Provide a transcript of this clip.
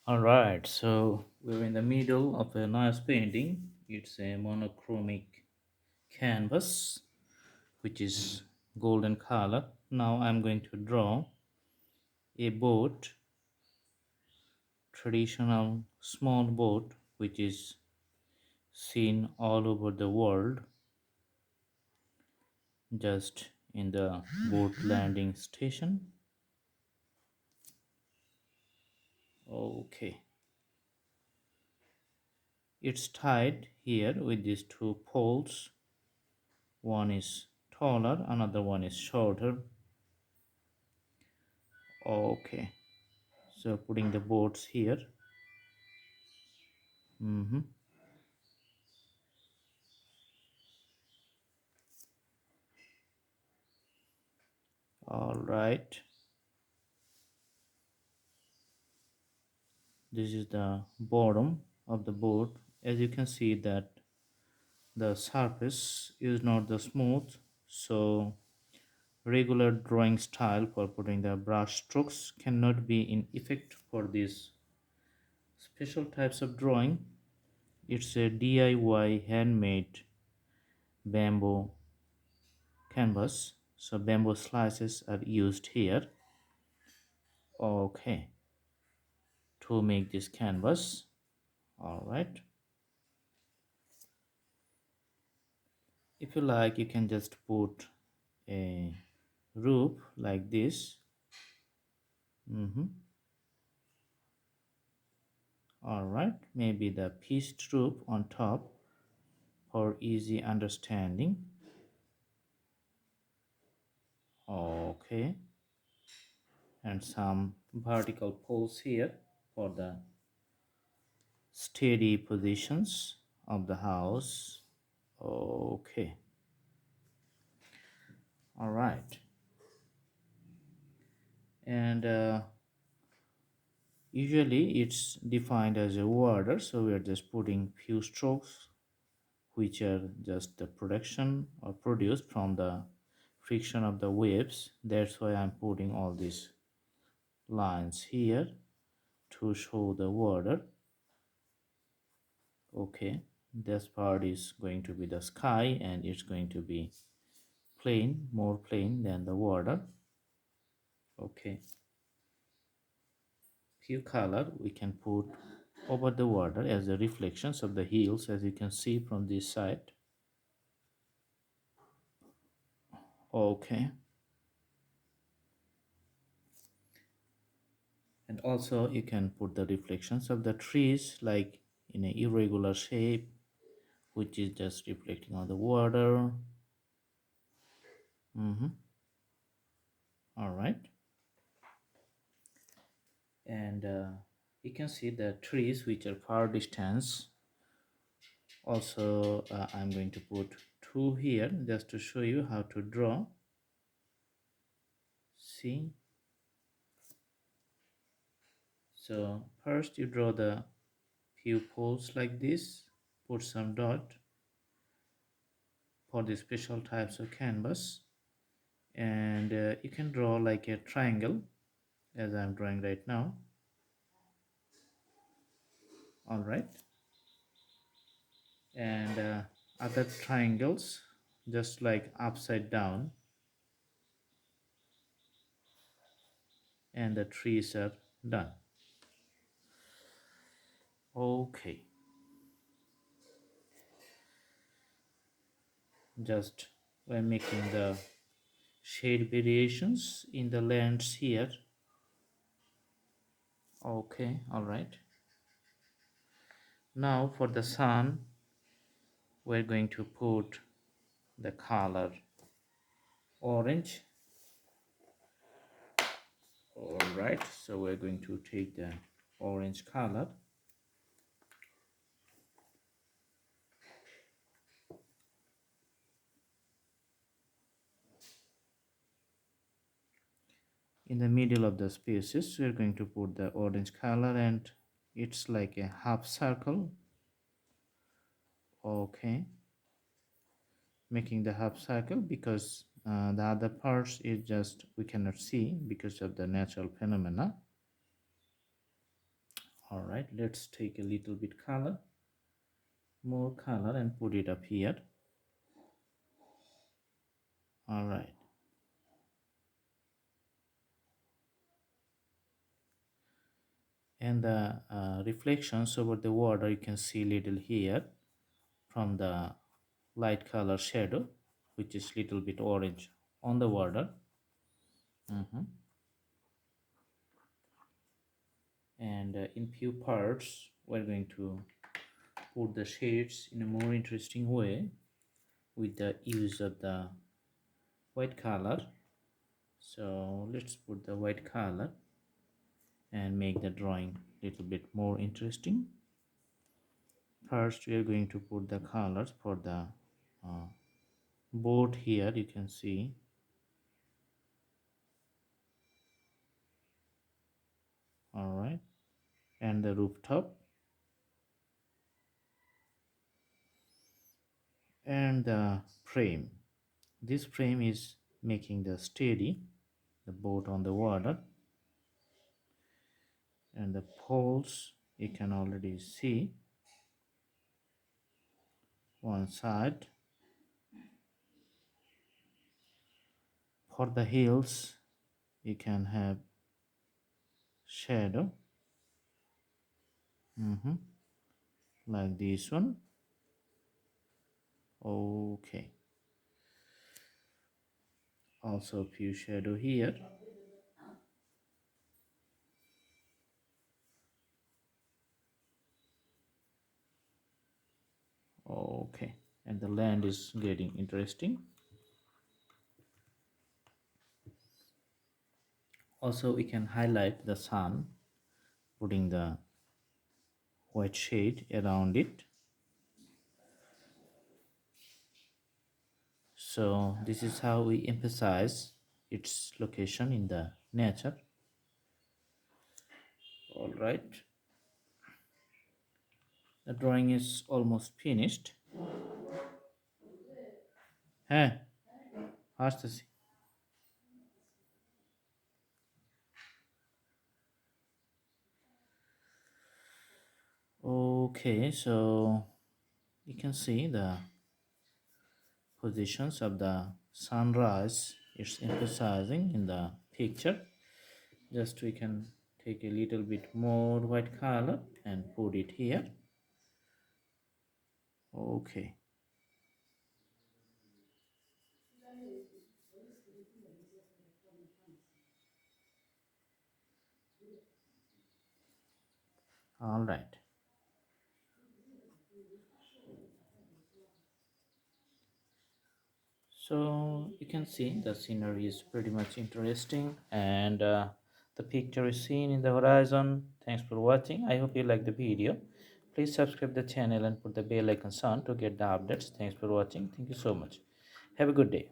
Alright, so we're in the middle of a nice painting. It's a monochromic canvas which is golden color. Now I'm going to draw a boat, traditional small boat which is seen all over the world, just in the boat landing station. Okay, it's tied here with these two poles. One is taller, another one is shorter. Okay, so putting the boards here. Mm-hmm. All right, this is the bottom of the board. As you can see that the surface is not the smooth, so regular drawing style for putting the brush strokes cannot be in effect for these special types of drawing. It's a DIY handmade bamboo canvas, so bamboo slices are used here. Okay, to make this canvas. All right, if you like you can just put a roof like this. Mm-hmm. All right, maybe the pieced roof on top for easy understanding. Okay, and some vertical poles here for the steady positions of the house. Okay, all right, and usually it's defined as a water, so we are just putting few strokes which are just the production or produced from the friction of the waves. That's why I'm putting all these lines here to show the water. Okay, this part is going to be the sky and it's going to be plain, more plain than the water. Okay, few color we can put over the water as the reflections of the hills, as you can see from this side. Okay, and also you can put the reflections of the trees like in an irregular shape which is just reflecting on the water. Mm-hmm. All right, and you can see the trees which are far distance. Also I'm going to put two here just to show you how to draw. See, so first you draw the few poles like this, put some dot for the special types of canvas, and you can draw like a triangle as I'm drawing right now. All right, and other triangles just like upside down, and the trees are done. Okay, just by making the shade variations in the lands here. Okay, all right, now for the sun we're going to put the color orange. All right, so we're going to take the orange color in the middle of the spaces. We're going to put the orange color and it's like a half circle. Okay, making the half circle because the other parts is just we cannot see because of the natural phenomena. All right, let's take a little bit color, more color, and put it up here. All right, and the reflections over the water you can see little here from the light color shadow, which is little bit orange on the water. Mhm. And in few parts we're going to put the shades in a more interesting way with the use of the white color. So let's put the white color and make the drawing little bit more interesting. First we are going to put the colors for the uh, board here, you can see. All right, and the rooftop and the frame. This frame is making the steady the boat on the water, and the poles you can already see one side. For the hills you can have shadow, like this one. Okay, also a few shadow here. Okay, and the land is getting interesting. Also we can highlight the sun, putting the white shade around it. So this is how we emphasize its location in the nature. All right, the drawing is almost finished. Hey, hastasın. Okay, so you can see the positions of the sunrise. It's emphasizing in the picture. Just we can take a little bit more white color and put it here. Okay. All right. So you can see the scenery is pretty much interesting, and the picture is seen in the horizon. Thanks for watching. I hope you like the video. Please subscribe the channel and put the bell icon on to get the updates. Thanks for watching. Thank you so much. Have a good day.